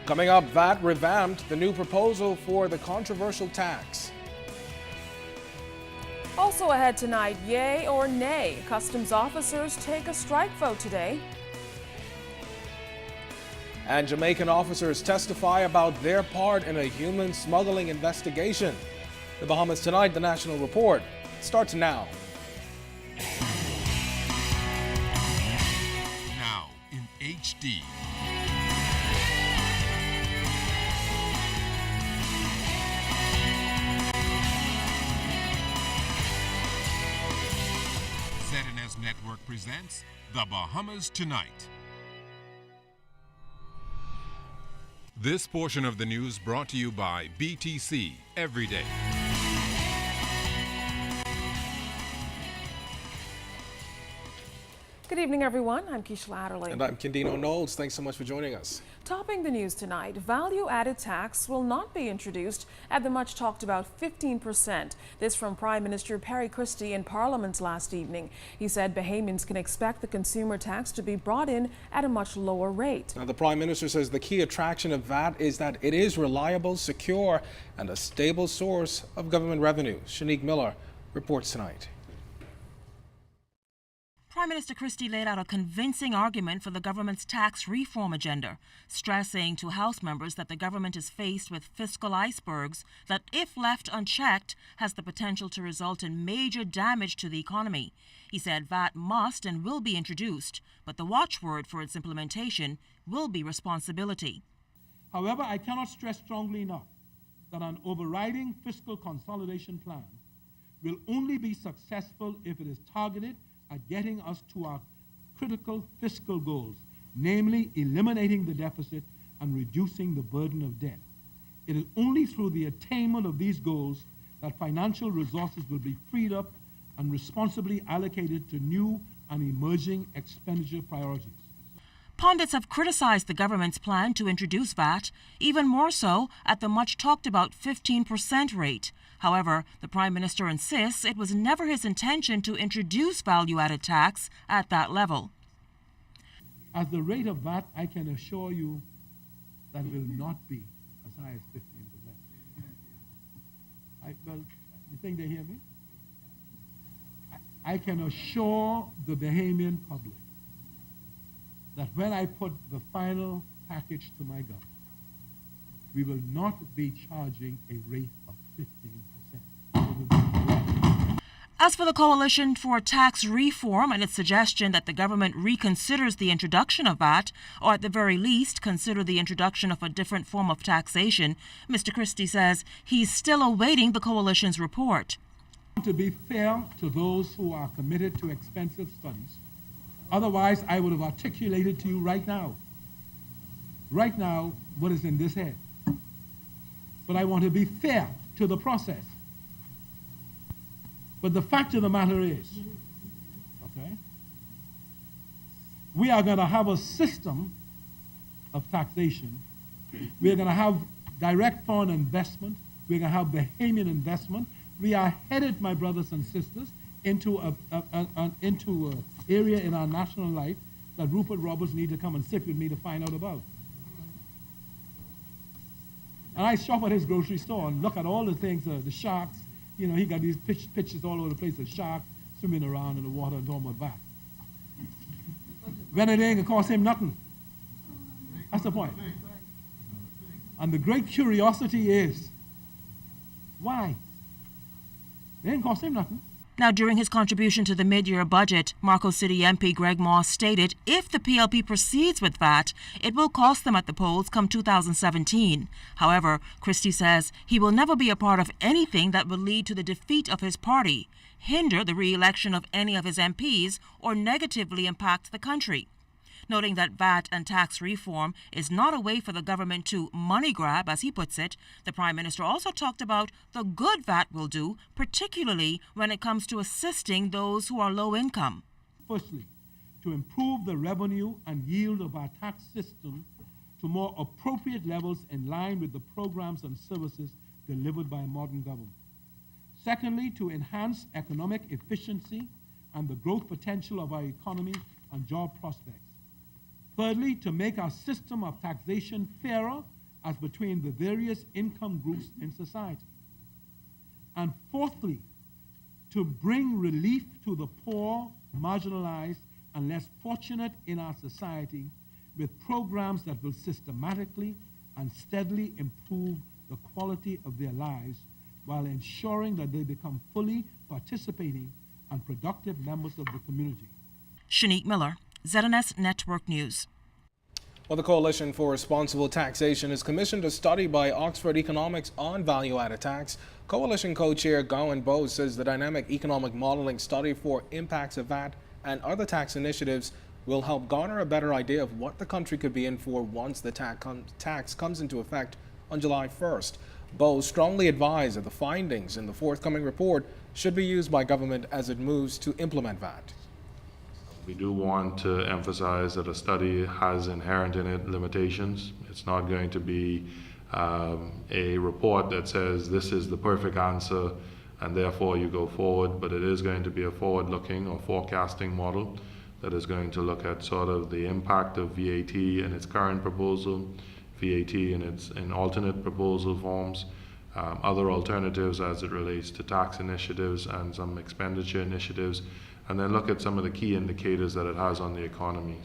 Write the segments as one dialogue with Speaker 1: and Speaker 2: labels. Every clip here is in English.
Speaker 1: Coming up, VAT revamped, the new proposal for the controversial tax.
Speaker 2: Also ahead tonight, yay or nay, customs officers take a strike vote today.
Speaker 1: And Jamaican officers testify about their part in a human smuggling investigation. The Bahamas Tonight, the National Report, starts now.
Speaker 3: Now in HD. ZNS Network presents The Bahamas Tonight. This portion of the news brought to you by BTC Every Day.
Speaker 2: Good evening, everyone. I'm Keisha Adderley.
Speaker 1: And I'm Kendino Knowles. Thanks so much for joining us. Topping
Speaker 2: the news tonight, value-added tax will not be introduced at the much talked about 15%. This from Prime Minister Perry Christie in Parliament last evening. He said Bahamians can expect the consumer tax to be brought in at a much lower rate.
Speaker 1: Now, the Prime Minister says the key attraction of VAT is that it is reliable, secure, and a stable source of government revenue. Shanique Miller reports tonight.
Speaker 4: Prime Minister Christie laid out a convincing argument for the government's tax reform agenda, stressing to House members that the government is faced with fiscal icebergs that, if left unchecked, has the potential to result in major damage to the economy. He said VAT must and will be introduced, but the watchword for its implementation will be responsibility.
Speaker 5: However, I cannot stress strongly enough that an overriding fiscal consolidation plan will only be successful if it is targeted at getting us to our critical fiscal goals, namely eliminating the deficit and reducing the burden of debt. It is only through the attainment of these goals that financial resources will be freed up and responsibly allocated to new and emerging expenditure priorities.
Speaker 4: Pundits have criticized the government's plan to introduce VAT, even more so at the much talked about 15% rate. However, the Prime Minister insists it was never his intention to introduce value-added tax at that level.
Speaker 5: At the rate of VAT, I can assure you that will not be as high as 15%. Well, you think they hear me? I can assure the Bahamian public that when I put the final package to my government, we will not be charging a rate of 15%.
Speaker 4: As for the Coalition for Tax Reform and its suggestion that the government reconsiders the introduction of VAT, or at the very least consider the introduction of a different form of taxation, Mr. Christie says he's still awaiting the Coalition's report.
Speaker 5: To be fair to those who are committed to expensive studies, otherwise I would have articulated to you right now what is in this head. But I want to be fair to the process. But the fact of the matter is, okay, we are going to have a system of taxation. We're going to have direct foreign investment. We're going to have Bahamian investment. We are headed, my brothers and sisters, into an area in our national life that Rupert Roberts need to come and sit with me to find out about. And I shop at his grocery store and look at all the things, the sharks. You know, he got these pictures all over the place of sharks swimming around in the water and talking about VAT. When it ain't gonna cost him nothing. That's the point. And the great curiosity is, why? It ain't cost him nothing.
Speaker 4: Now, during his contribution to the mid-year budget, Marco City MP Greg Moss stated if the PLP proceeds with VAT, it will cost them at the polls come 2017. However, Christie says he will never be a part of anything that will lead to the defeat of his party, hinder the re-election of any of his MPs, or negatively impact the country. Noting that VAT and tax reform is not a way for the government to money grab, as he puts it, the Prime Minister also talked about the good VAT will do, particularly when it comes to assisting those who are low income.
Speaker 5: Firstly, to improve the revenue and yield of our tax system to more appropriate levels in line with the programs and services delivered by a modern government. Secondly, to enhance economic efficiency and the growth potential of our economy and job prospects. Thirdly, to make our system of taxation fairer as between the various income groups in society. And fourthly, to bring relief to the poor, marginalized, and less fortunate in our society with programs that will systematically and steadily improve the quality of their lives while ensuring that they become fully participating and productive members of the community.
Speaker 4: Shanique Miller, ZNS Network News.
Speaker 1: Well, the Coalition for Responsible Taxation has commissioned a study by Oxford Economics on value-added tax. Coalition co-chair Gowan Bose says the dynamic economic modeling study for impacts of VAT and other tax initiatives will help garner a better idea of what the country could be in for once the tax comes into effect on July 1st. Bose strongly advised that the findings in the forthcoming report should be used by government as it moves to implement VAT.
Speaker 6: We do want to emphasize that a study has inherent in it limitations. It's not going to be a report that says this is the perfect answer and therefore you go forward, but it is going to be a forward-looking or forecasting model that is going to look at sort of the impact of VAT in its current proposal, VAT in alternate proposal forms, other alternatives as it relates to tax initiatives and some expenditure initiatives, and then look at some of the key indicators that it has on the economy.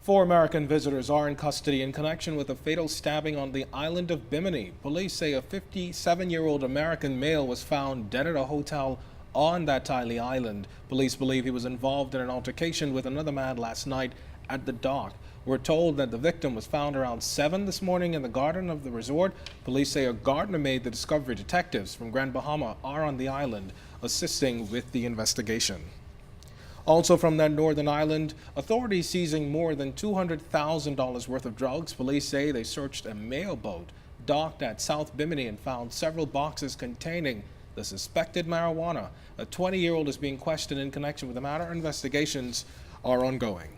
Speaker 1: 4 American visitors are in custody in connection with a fatal stabbing on the island of Bimini. Police say a 57-year-old American male was found dead at a hotel on that tiny island. Police believe he was involved in an altercation with another man last night at the dock. We're told that the victim was found around 7 this morning in the garden of the resort. Police say a gardener made the discovery. Detectives from Grand Bahama are on the island assisting with the investigation. Also from that northern island, authorities seizing more than $200,000 worth of drugs. Police say they searched a mail boat docked at South Bimini and found several boxes containing the suspected marijuana. A 20-year-old is being questioned in connection with the matter. Investigations are ongoing.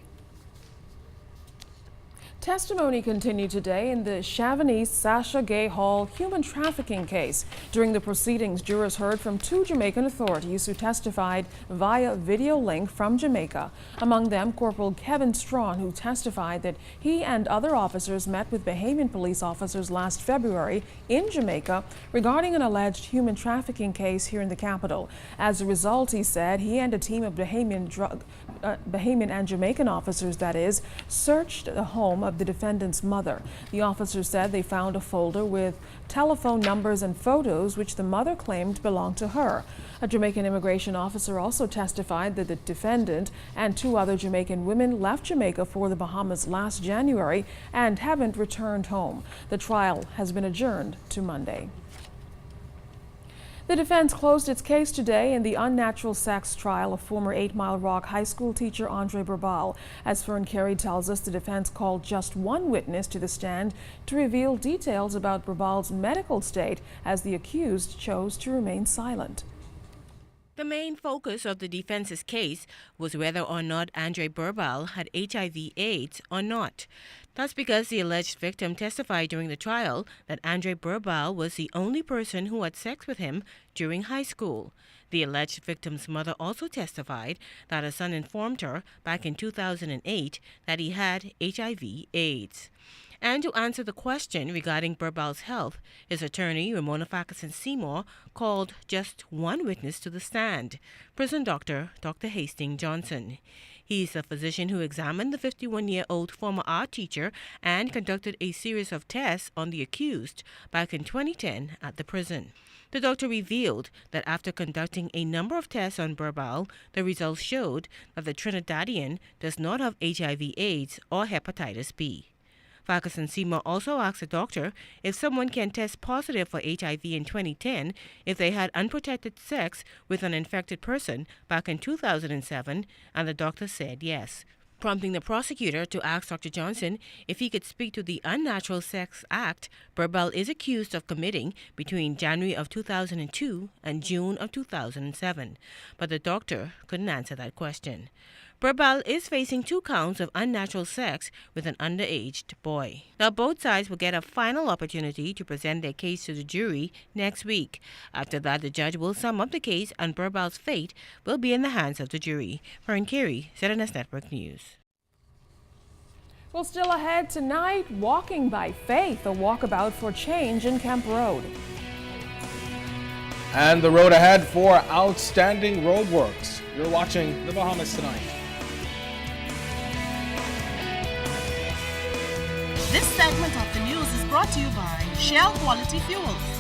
Speaker 2: Testimony continued today in the Chavannes Sasha Gay Hall human trafficking case. During the proceedings, jurors heard from 2 Jamaican authorities who testified via video link from Jamaica. Among them, Corporal Kevin Strawn, who testified that he and other officers met with Bahamian police officers last February in Jamaica regarding an alleged human trafficking case here in the capital. As a result, he said he and a team of Bahamian and Jamaican officers, that is, searched the home of the defendant's mother. The officers said they found a folder with telephone numbers and photos which the mother claimed belonged to her. A Jamaican immigration officer also testified that the defendant and 2 other Jamaican women left Jamaica for the Bahamas last January and haven't returned home. The trial has been adjourned to Monday. The defense closed its case today in the unnatural sex trial of former 8 Mile Rock High School teacher Andre Burbal. As Fern Carey tells us, the defense called just 1 witness to the stand to reveal details about Burbal's medical state as the accused chose to remain silent.
Speaker 7: The main focus of the defense's case was whether or not Andre Burbal had HIV/AIDS or not. That's because the alleged victim testified during the trial that Andre Burbal was the only person who had sex with him during high school. The alleged victim's mother also testified that her son informed her back in 2008 that he had HIV/AIDS. And to answer the question regarding Burbal's health, his attorney, Ramona Farquharson Seymour, called just 1 witness to the stand, prison doctor Dr. Hastings Johnson. He's the physician who examined the 51-year-old former art teacher and conducted a series of tests on the accused back in 2010 at the prison. The doctor revealed that after conducting a number of tests on Burbal, the results showed that the Trinidadian does not have HIV/AIDS or hepatitis B. Farquharson Seymour also asked the doctor if someone can test positive for HIV in 2010 if they had unprotected sex with an infected person back in 2007, and the doctor said yes, prompting the prosecutor to ask Dr. Johnson if he could speak to the Unnatural Sex Act Burbal is accused of committing between January of 2002 and June of 2007. But the doctor couldn't answer that question. Burbal is facing 2 counts of unnatural sex with an underaged boy. Now, both sides will get a final opportunity to present their case to the jury next week. After that, the judge will sum up the case and Burbal's fate will be in the hands of the jury. Fern Carey, ZNS Network News.
Speaker 2: Well, still ahead tonight, Walking by Faith, a walkabout for change in Kemp Road.
Speaker 1: And the road ahead for outstanding roadworks. You're watching The Bahamas Tonight.
Speaker 4: This segment of the news is brought to you by Shell Quality Fuels.